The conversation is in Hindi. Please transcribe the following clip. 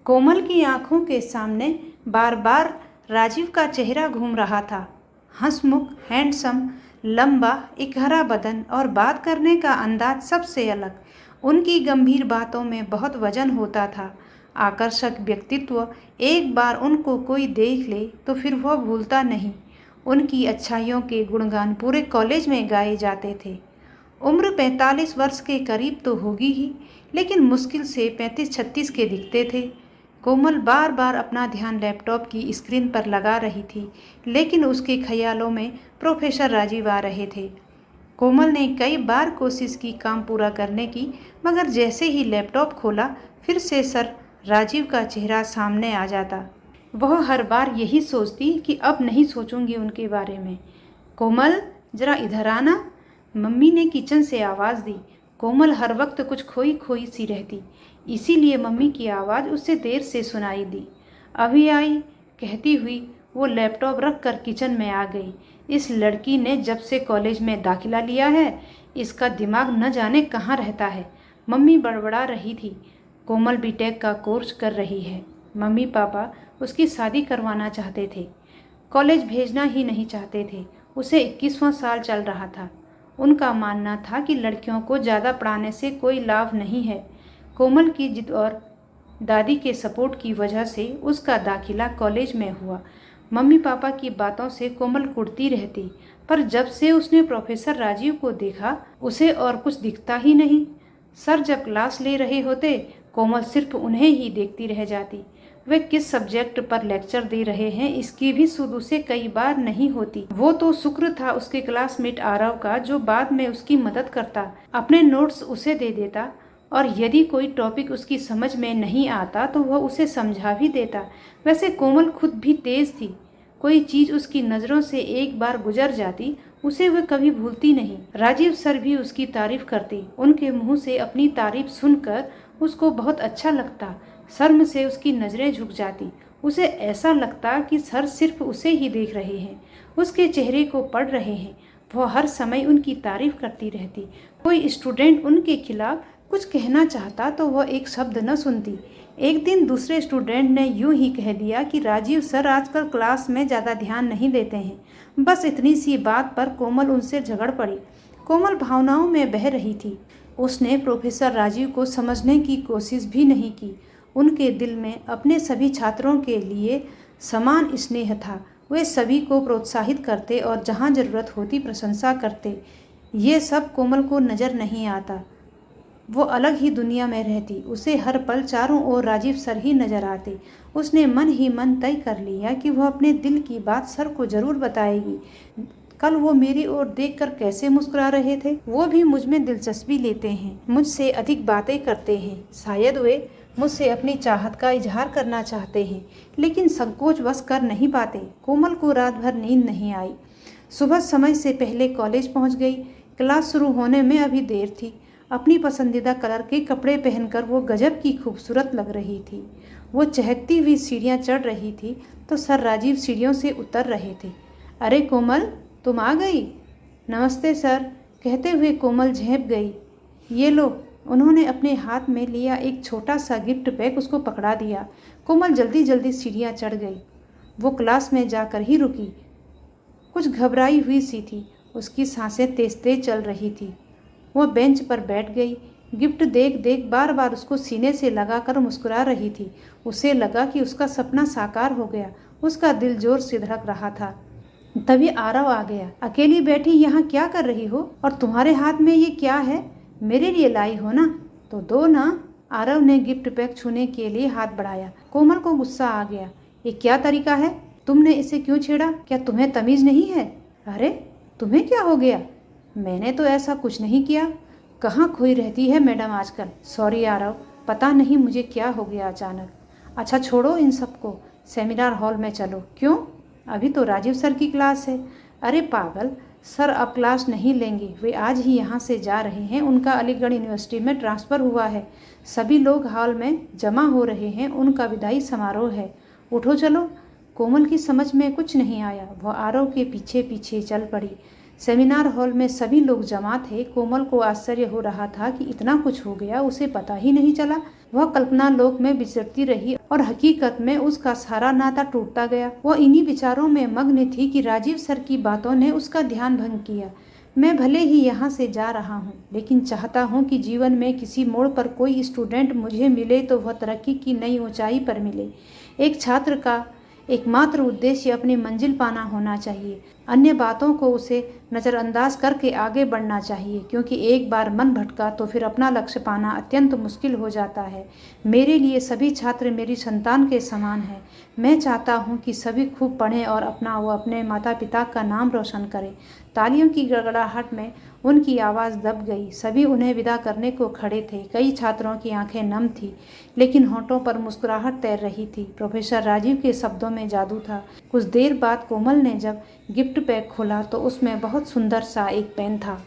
कोमल की आंखों के सामने बार बार राजीव का चेहरा घूम रहा था। हंसमुख, हैंडसम, लंबा, इकहरा बदन और बात करने का अंदाज सबसे अलग। उनकी गंभीर बातों में बहुत वजन होता था। आकर्षक व्यक्तित्व, एक बार उनको कोई देख ले तो फिर वह भूलता नहीं। उनकी अच्छाइयों के गुणगान पूरे कॉलेज में गाए जाते थे। उम्र 45 वर्ष के करीब तो होगी ही, लेकिन मुश्किल से 35-36 के दिखते थे। कोमल बार बार अपना ध्यान लैपटॉप की स्क्रीन पर लगा रही थी, लेकिन उसके ख्यालों में प्रोफेसर राजीव आ रहे थे। कोमल ने कई बार कोशिश की काम पूरा करने की, मगर जैसे ही लैपटॉप खोला फिर से सर राजीव का चेहरा सामने आ जाता। वह हर बार यही सोचती कि अब नहीं सोचूंगी उनके बारे में। कोमल, जरा इधर आना, मम्मी ने किचन से आवाज़ दी। कोमल हर वक्त कुछ खोई खोई सी रहती, इसीलिए मम्मी की आवाज़ उसे देर से सुनाई दी। अभी आई, कहती हुई वो लैपटॉप रख कर किचन में आ गई। इस लड़की ने जब से कॉलेज में दाखिला लिया है, इसका दिमाग न जाने कहाँ रहता है। मम्मी बड़बड़ा रही थी। कोमल बीटेक का कोर्स कर रही है। मम्मी पापा उसकी शादी करवाना चाहते थे, कॉलेज भेजना ही नहीं चाहते थे। उसे 21वां साल चल रहा था। उनका मानना था कि लड़कियों को ज़्यादा पढ़ाने से कोई लाभ नहीं है। कोमल की जिद और दादी के सपोर्ट की वजह से उसका दाखिला कॉलेज में हुआ। मम्मी पापा की बातों से कोमल कुढ़ती रहती, पर जब से उसने प्रोफेसर राजीव को देखा, उसे और कुछ दिखता ही नहीं। सर जब क्लास ले रहे होते, कोमल सिर्फ उन्हें ही देखती रह जाती। वे किस सब्जेक्ट पर लेक्चर दे रहे हैं, इसकी भी सुध उसे कई बार नहीं होती। वो तो शुक्र था उसके क्लासमेट आरव का, जो बाद में उसकी मदद करता, अपने नोट्स उसे दे देता, और यदि कोई टॉपिक उसकी समझ में नहीं आता तो वह उसे समझा भी देता। वैसे कोमल खुद भी तेज थी। कोई चीज़ उसकी नज़रों से एक बार गुजर जाती, उसे वह कभी भूलती नहीं। राजीव सर भी उसकी तारीफ करते। उनके मुंह से अपनी तारीफ सुनकर उसको बहुत अच्छा लगता। शर्म से उसकी नज़रें झुक जाती। उसे ऐसा लगता कि सर सिर्फ उसे ही देख रहे हैं, उसके चेहरे को पढ़ रहे हैं। वह हर समय उनकी तारीफ करती रहती। कोई स्टूडेंट उनके खिलाफ कुछ कहना चाहता तो वह एक शब्द न सुनती। एक दिन दूसरे स्टूडेंट ने यूं ही कह दिया कि राजीव सर आजकल क्लास में ज़्यादा ध्यान नहीं देते हैं। बस इतनी सी बात पर कोमल उनसे झगड़ पड़ी। कोमल भावनाओं में बह रही थी। उसने प्रोफेसर राजीव को समझने की कोशिश भी नहीं की। उनके दिल में अपने सभी छात्रों के लिए समान स्नेह था। वे सभी को प्रोत्साहित करते और जहाँ ज़रूरत होती प्रशंसा करते। ये सब कोमल को नज़र नहीं आता। वो अलग ही दुनिया में रहती। उसे हर पल चारों ओर राजीव सर ही नजर आते। उसने मन ही मन तय कर लिया कि वह अपने दिल की बात सर को जरूर बताएगी। कल वो मेरी ओर देखकर कैसे मुस्कुरा रहे थे। वो भी मुझ में दिलचस्पी लेते हैं, मुझसे अधिक बातें करते हैं। शायद वे मुझसे अपनी चाहत का इजहार करना चाहते हैं, लेकिन संकोचवश कर नहीं पाते। कोमल को रात भर नींद नहीं आई। सुबह समय से पहले कॉलेज पहुंच गई। क्लास शुरू होने में अभी देर थी। अपनी पसंदीदा कलर के कपड़े पहनकर वो गजब की खूबसूरत लग रही थी। वो चहकती हुई सीढ़ियाँ चढ़ रही थी तो सर राजीव सीढ़ियों से उतर रहे थे। अरे कोमल, तुम आ गई। नमस्ते सर, कहते हुए कोमल झेंप गई। ये लो। उन्होंने अपने हाथ में लिया एक छोटा सा गिफ्ट पैक उसको पकड़ा दिया। कोमल जल्दी जल्दी सीढ़ियाँ चढ़ गई। वो क्लास में जाकर ही रुकी। कुछ घबराई हुई सी थी। उसकी सांसें तेज तेज चल रही थी। वह बेंच पर बैठ गई। गिफ्ट देख देख बार बार उसको सीने से लगाकर मुस्कुरा रही थी। उसे लगा कि उसका सपना साकार हो गया। उसका दिल जोर से धड़क रहा था। तभी आरव आ गया। अकेली बैठी यहाँ क्या कर रही हो, और तुम्हारे हाथ में ये क्या है? मेरे लिए लाई हो ना, तो दो ना। आरव ने गिफ्ट पैक छूने के लिए हाथ बढ़ाया। कोमल को गुस्सा आ गया। ये क्या तरीका है? तुमने इसे क्यों छेड़ा? क्या तुम्हें तमीज नहीं है? अरे तुम्हें क्या हो गया? मैंने तो ऐसा कुछ नहीं किया। कहाँ खोई रहती है मैडम आजकल। सॉरी आरव, पता नहीं मुझे क्या हो गया अचानक। अच्छा छोड़ो इन सबको, सेमिनार हॉल में चलो। क्यों? अभी तो राजीव सर की क्लास है। अरे पागल, सर अब क्लास नहीं लेंगे। वे आज ही यहाँ से जा रहे हैं। उनका अलीगढ़ यूनिवर्सिटी में ट्रांसफ़र हुआ है। सभी लोग हॉल में जमा हो रहे हैं। उनका विदाई समारोह है। उठो चलो। कोमल की समझ में कुछ नहीं आया। वह आरव के पीछे पीछे चल पड़ी। सेमिनार हॉल में सभी लोग जमा थे। कोमल को आश्चर्य हो रहा था कि इतना कुछ हो गया, उसे पता ही नहीं चला। वह कल्पना लोक में विचरती रही और हकीकत में उसका सारा नाता टूटता गया। वह इन्हीं विचारों में मग्न थी कि राजीव सर की बातों ने उसका ध्यान भंग किया। मैं भले ही यहाँ से जा रहा हूँ, लेकिन चाहता हूँ कि जीवन में किसी मोड़ पर कोई स्टूडेंट मुझे मिले तो वह तरक्की की नई ऊंचाई पर मिले। एक छात्र का एकमात्र उद्देश्य अपनी मंजिल पाना होना चाहिए। अन्य बातों को उसे नज़रअंदाज करके आगे बढ़ना चाहिए, क्योंकि एक बार मन भटका तो फिर अपना लक्ष्य पाना अत्यंत मुश्किल हो जाता है। मेरे लिए सभी छात्र मेरी संतान के समान हैं। मैं चाहता हूँ कि सभी खूब पढ़ें और अपने माता पिता का नाम रोशन करें। तालियों की गड़गड़ाहट में उनकी आवाज़ दब गई। सभी उन्हें विदा करने को खड़े थे। कई छात्रों की आंखें नम थीं, लेकिन होठों पर मुस्कुराहट तैर रही थी। प्रोफेसर राजीव के शब्दों में जादू था। कुछ देर बाद कोमल ने जब गिफ्ट पैक खोला तो उसमें बहुत सुंदर सा एक पेन था।